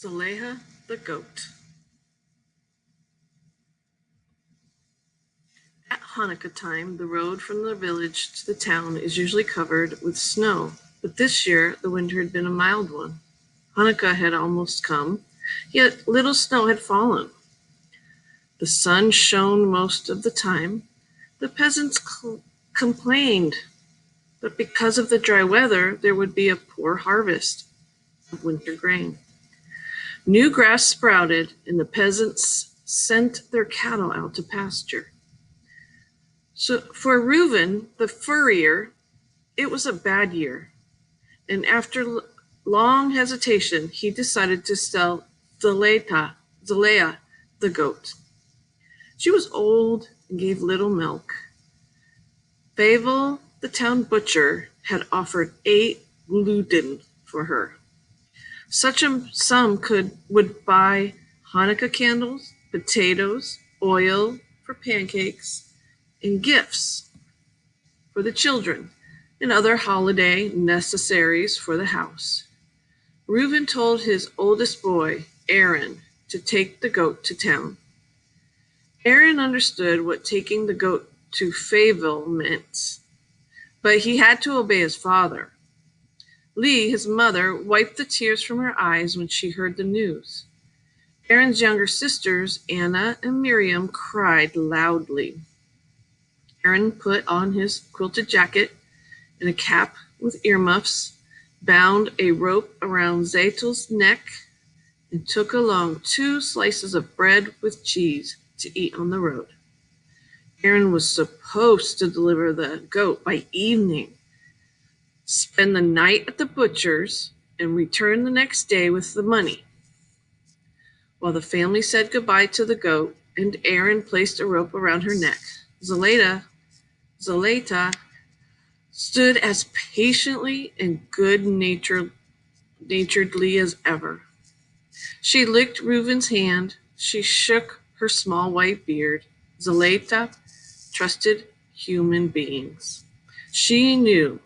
Zlateh the Goat. At Hanukkah time, the road from the village to the town is usually covered with snow, but this year the winter had been a mild one. Hanukkah had almost come, yet little snow had fallen. The sun shone most of the time. The peasants complained that because of the dry weather, there would be a poor harvest of winter grain. New grass sprouted, and the peasants sent their cattle out to pasture. So for Reuven, the furrier, it was a bad year, and after long hesitation, he decided to sell Zlateh the goat. She was old and gave little milk. Pavel, the town butcher, had offered 8 gulden for her. Such a sum would buy Hanukkah candles, potatoes, oil for pancakes, and gifts for the children, and other holiday necessaries for the house. Reuben told his oldest boy, Aaron, to take the goat to town. Aaron understood what taking the goat to Fayetteville meant, but he had to obey his father. Lee, his mother, wiped the tears from her eyes when she heard the news. Aaron's younger sisters, Anna and Miriam, cried loudly. Aaron put on his quilted jacket and a cap with earmuffs, bound a rope around Zatel's neck, and took along 2 slices of bread with cheese to eat on the road. Aaron was supposed to deliver the goat by evening, spend the night at the butcher's, and return the next day with the money. While the family said goodbye to the goat and Aaron placed a rope around her neck, Zlateh stood as patiently and good-naturedly as ever. She licked Reuven's hand. She shook her small white beard. Zlateh trusted human beings. She knew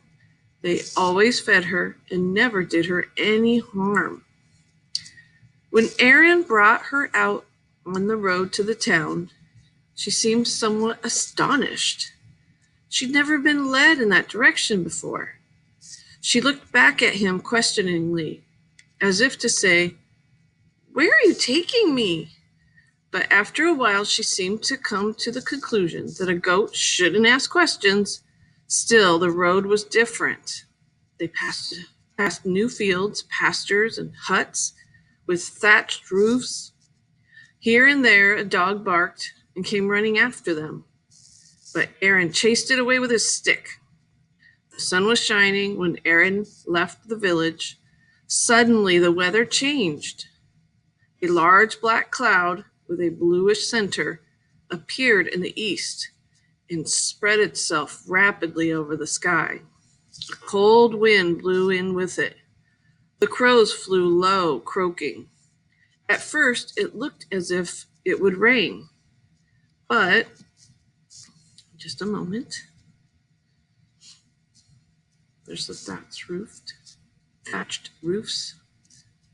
they always fed her and never did her any harm. When Aaron brought her out on the road to the town, she seemed somewhat astonished. She'd never been led in that direction before. She looked back at him questioningly, as if to say, "Where are you taking me?" But after a while, she seemed to come to the conclusion that a goat shouldn't ask questions. Still, the road was different. They passed new fields, pastures, and huts with thatched roofs. Here and there, a dog barked and came running after them. But Aaron chased it away with his stick. The sun was shining when Aaron left the village. Suddenly, the weather changed. A large black cloud with a bluish center appeared in the east and spread itself rapidly over the sky. A cold wind blew in with it. The crows flew low, croaking. At first, it looked as if it would rain, but just a moment. There's the thatched roofs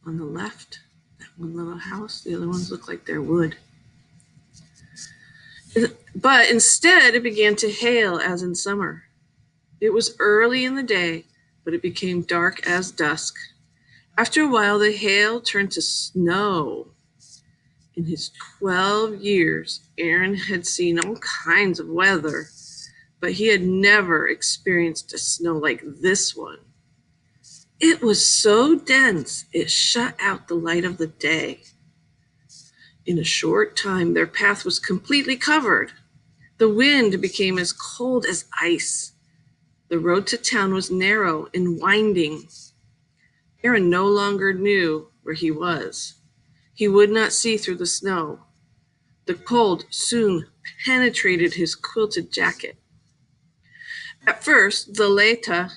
on the left. That one little house. The other ones look like they're wood. But instead, it began to hail as in summer. It was early in the day, but it became dark as dusk. After a while, the hail turned to snow. In his 12 years, Aaron had seen all kinds of weather, but he had never experienced a snow like this one. It was so dense, it shut out the light of the day. In a short time, their path was completely covered. The wind became as cold as ice. The road to town was narrow and winding. Aaron no longer knew where he was. He would not see through the snow. The cold soon penetrated his quilted jacket. At first, Zlateh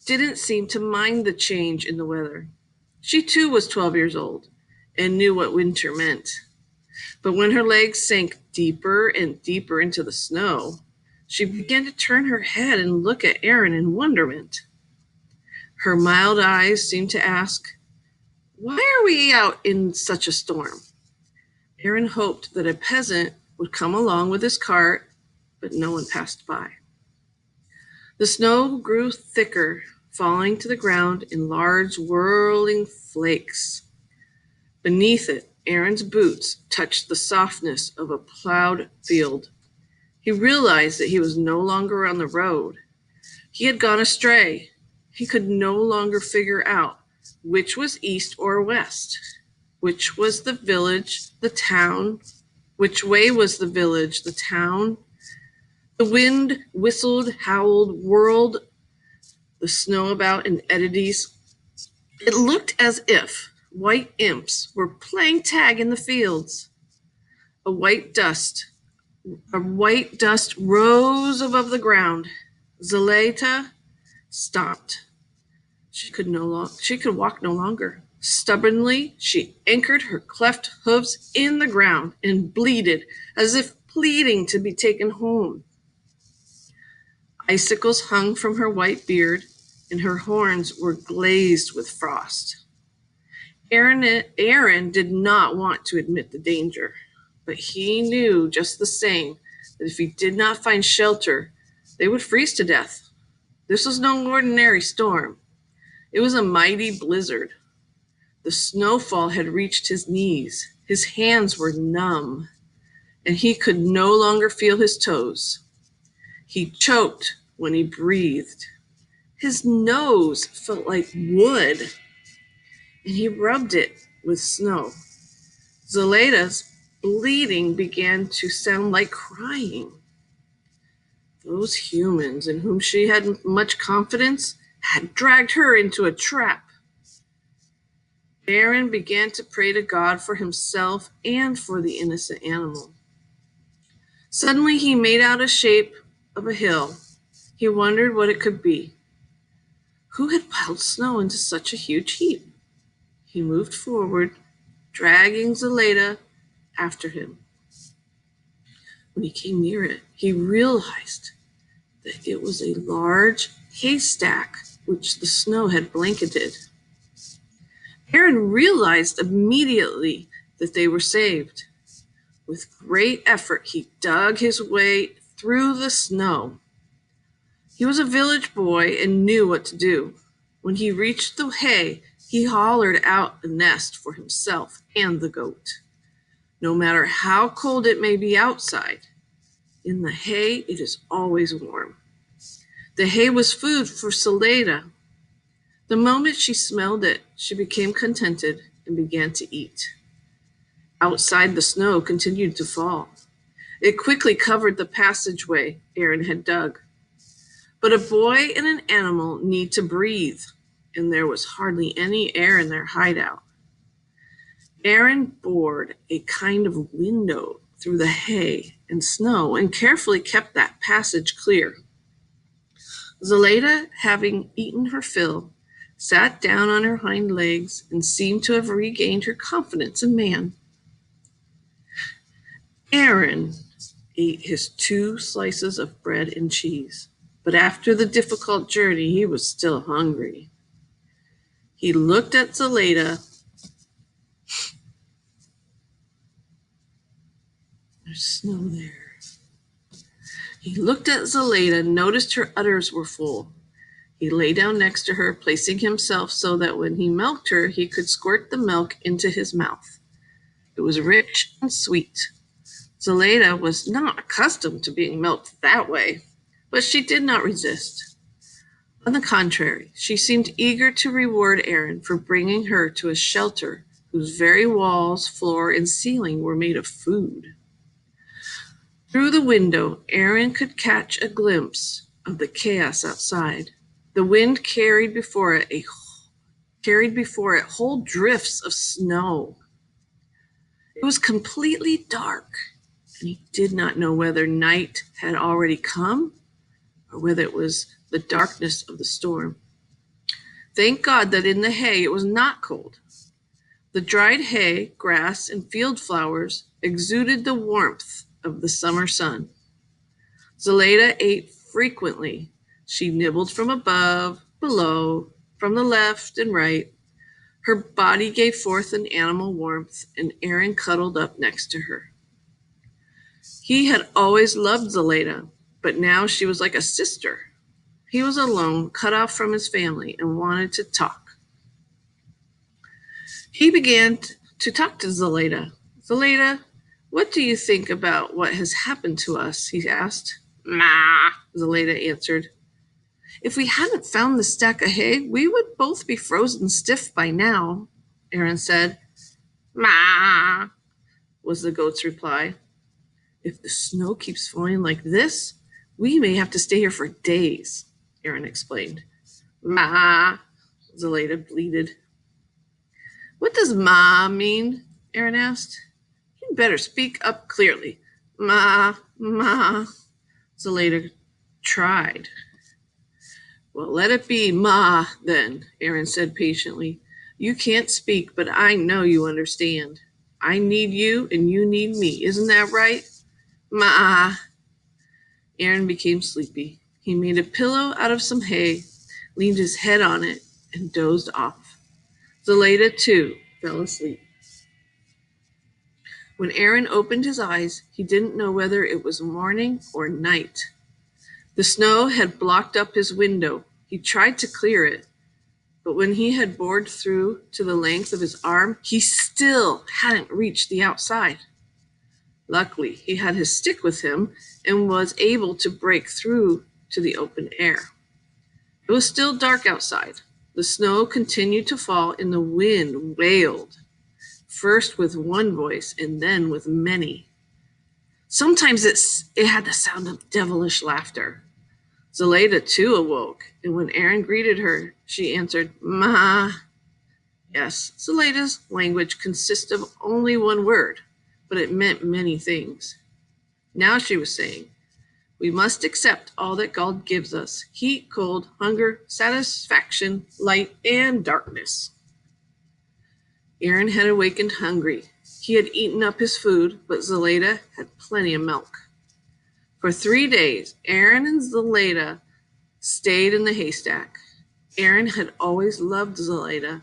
didn't seem to mind the change in the weather. She too was 12 years old and knew what winter meant. But when her legs sank deeper and deeper into the snow, she began to turn her head and look at Aaron in wonderment. Her mild eyes seemed to ask, Why are we out in such a storm? Aaron hoped that a peasant would come along with his cart, but no one passed by. The snow grew thicker, falling to the ground in large whirling flakes. Beneath it, Aaron's boots touched the softness of a plowed field. He realized that he was no longer on the road. He had gone astray. He could no longer figure out which was east or west, which was the village, the town, which way was the village, the town. The wind whistled, howled, whirled the snow about in eddies. It looked as if white imps were playing tag in the fields. A white dust rose above the ground. Zlateh stopped. She could walk no longer. Stubbornly, she anchored her cleft hooves in the ground and bleated, as if pleading to be taken home. Icicles hung from her white beard, and her horns were glazed with frost. Aaron did not want to admit the danger, but he knew just the same that if he did not find shelter, they would freeze to death. This was no ordinary storm. It was a mighty blizzard. The snowfall had reached his knees. His hands were numb, and he could no longer feel his toes. He choked when he breathed. His nose felt like wood, and he rubbed it with snow. Zeletah's bleeding began to sound like crying. Those humans in whom she had much confidence had dragged her into a trap. Aaron began to pray to God for himself and for the innocent animal. Suddenly he made out a shape of a hill. He wondered what it could be. Who had piled snow into such a huge heap? He moved forward, dragging Zlateh after him. When he came near it, he realized that it was a large haystack which the snow had blanketed. Aaron realized immediately that they were saved. With great effort, he dug his way through the snow. He was a village boy and knew what to do. When he reached the hay, he hollowed out a nest for himself and the goat. No matter how cold it may be outside, in the hay it is always warm. The hay was food for Soleil. The moment she smelled it, she became contented and began to eat. Outside, the snow continued to fall. It quickly covered the passageway Aaron had dug. But a boy and an animal need to breathe, and there was hardly any air in their hideout. Aaron bored a kind of window through the hay and snow and carefully kept that passage clear. Zlateh, having eaten her fill, sat down on her hind legs and seemed to have regained her confidence in man. Aaron ate his 2 slices of bread and cheese, but after the difficult journey, he was still hungry. He looked at Zlateh. There's snow there. He looked at Zlateh, noticed her udders were full. He lay down next to her, placing himself so that when he milked her, he could squirt the milk into his mouth. It was rich and sweet. Zlateh was not accustomed to being milked that way, but she did not resist. On the contrary, she seemed eager to reward Aaron for bringing her to a shelter whose very walls, floor, and ceiling were made of food. Through the window, Aaron could catch a glimpse of the chaos outside. The wind carried before it whole drifts of snow. It was completely dark, and he did not know whether night had already come or whether it was the darkness of the storm. Thank God that in the hay it was not cold. The dried hay, grass, and field flowers exuded the warmth of the summer sun. Zlateh ate frequently. She nibbled from above, below, from the left and right. Her body gave forth an animal warmth, and Aaron cuddled up next to her. He had always loved Zlateh, but now she was like a sister. He was alone, cut off from his family, and wanted to talk. He began to talk to Zlateh. Zlateh, what do you think about what has happened to us? He asked. Ma, Zlateh answered. If we hadn't found the stack of hay, we would both be frozen stiff by now, Aaron said. Ma, was the goat's reply. If the snow keeps falling like this, we may have to stay here for days, Aaron explained. Ma, Zlateh bleated. What does ma mean? Aaron asked. You better speak up clearly. Ma, Zlateh tried. Well, let it be ma, then, Aaron said patiently. You can't speak, but I know you understand. I need you and you need me. Isn't that right? Ma. Aaron became sleepy. He made a pillow out of some hay, leaned his head on it, and dozed off. Zlateh, too, fell asleep. When Aaron opened his eyes, he didn't know whether it was morning or night. The snow had blocked up his window. He tried to clear it, but when he had bored through to the length of his arm, he still hadn't reached the outside. Luckily, he had his stick with him and was able to break through to the open air. It was still dark outside. The snow continued to fall and the wind wailed, first with one voice and then with many. Sometimes it had the sound of devilish laughter. Zlateh, too, awoke, and when Aaron greeted her, she answered, Ma. Yes, Zlateh's language consisted of only one word, but it meant many things. Now she was saying, we must accept all that God gives us, heat, cold, hunger, satisfaction, light, and darkness. Aaron had awakened hungry. He had eaten up his food, but Zlateh had plenty of milk. For 3 days, Aaron and Zlateh stayed in the haystack. Aaron had always loved Zlateh,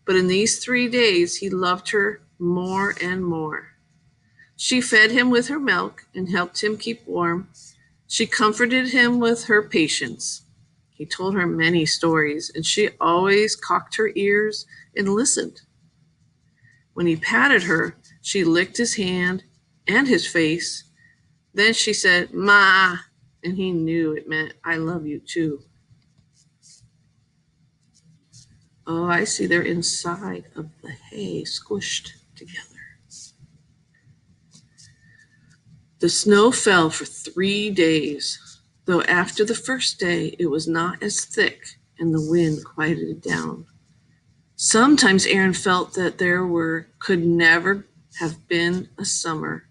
but in these 3 days he loved her more and more. She fed him with her milk and helped him keep warm. She comforted him with her patience. He told her many stories, and she always cocked her ears and listened. When he patted her, she licked his hand and his face. Then she said, Ma, and he knew it meant, I love you too. Oh, I see they're inside of the hay, squished together. The snow fell for 3 days, though after the first day it was not as thick and the wind quieted down. Sometimes Aaron felt that could never have been a summer,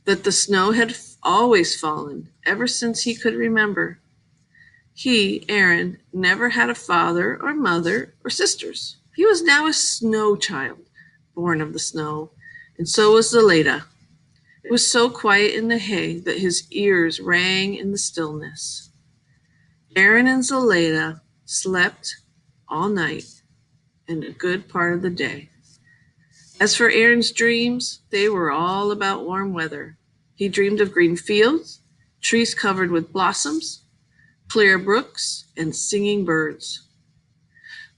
that the snow had always fallen ever since he could remember. He, Aaron, never had a father or mother or sisters. He was now a snow child, born of the snow, and so was Zlateh. It was so quiet in the hay that his ears rang in the stillness. Aaron and Zlateh slept all night and a good part of the day. As for Aaron's dreams, they were all about warm weather. He dreamed of green fields, trees covered with blossoms, clear brooks, and singing birds.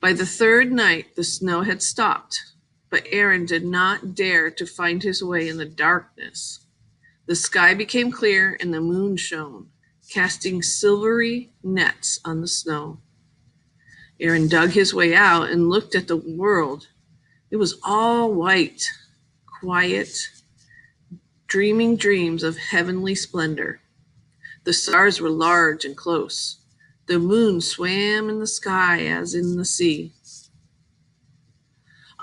By the 3rd night, the snow had stopped, but Aaron did not dare to find his way in the darkness. The sky became clear and the moon shone, casting silvery nets on the snow. Aaron dug his way out and looked at the world. It was all white, quiet, dreaming dreams of heavenly splendor. The stars were large and close. The moon swam in the sky as in the sea.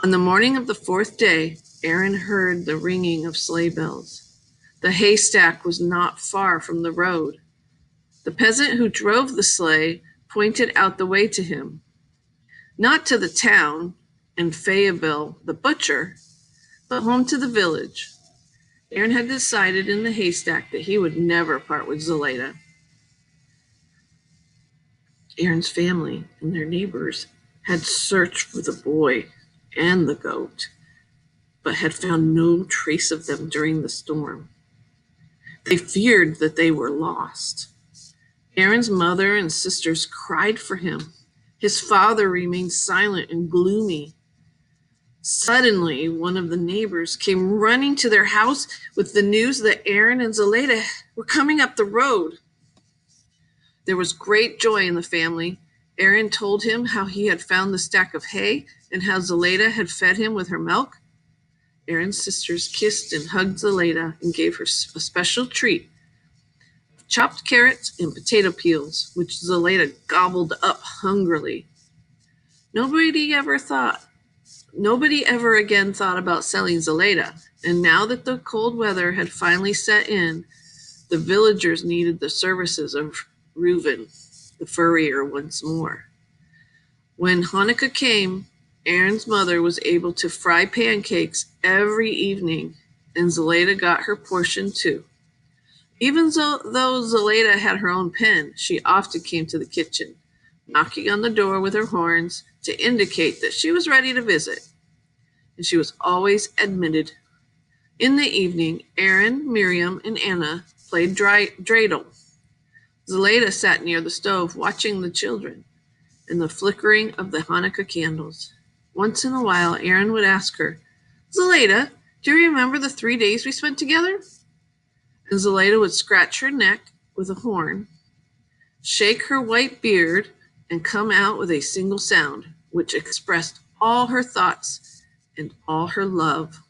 On the morning of the 4th day, Aaron heard the ringing of sleigh bells. The haystack was not far from the road. The peasant who drove the sleigh pointed out the way to him. Not to the town and Fayetteville, the butcher, but home to the village. Aaron had decided in the haystack that he would never part with Zlateh. Aaron's family and their neighbors had searched for the boy. and the goat, but had found no trace of them during the storm. They feared that they were lost. Aaron's mother and sisters cried for him. His father remained silent and gloomy. Suddenly, one of the neighbors came running to their house with the news that Aaron and Zlateh were coming up the road. There was great joy in the family. Aaron told him how he had found the stack of hay and how Zlateh had fed him with her milk. Aaron's sisters kissed and hugged Zlateh and gave her a special treat: chopped carrots and potato peels, which Zlateh gobbled up hungrily. Nobody ever again thought about selling Zlateh, and now that the cold weather had finally set in, the villagers needed the services of Reuben, the furrier, once more. When Hanukkah came, Aaron's mother was able to fry pancakes every evening, and Zlateh got her portion too. Even though Zlateh had her own pen, she often came to the kitchen, knocking on the door with her horns to indicate that she was ready to visit, and she was always admitted. In the evening, Aaron, Miriam, and Anna played dreidel. Zlateh sat near the stove watching the children and the flickering of the Hanukkah candles. Once in a while, Aaron would ask her, "Zlateh, do you remember the 3 days we spent together?" And Zlateh would scratch her neck with a horn, shake her white beard, and come out with a single sound, which expressed all her thoughts and all her love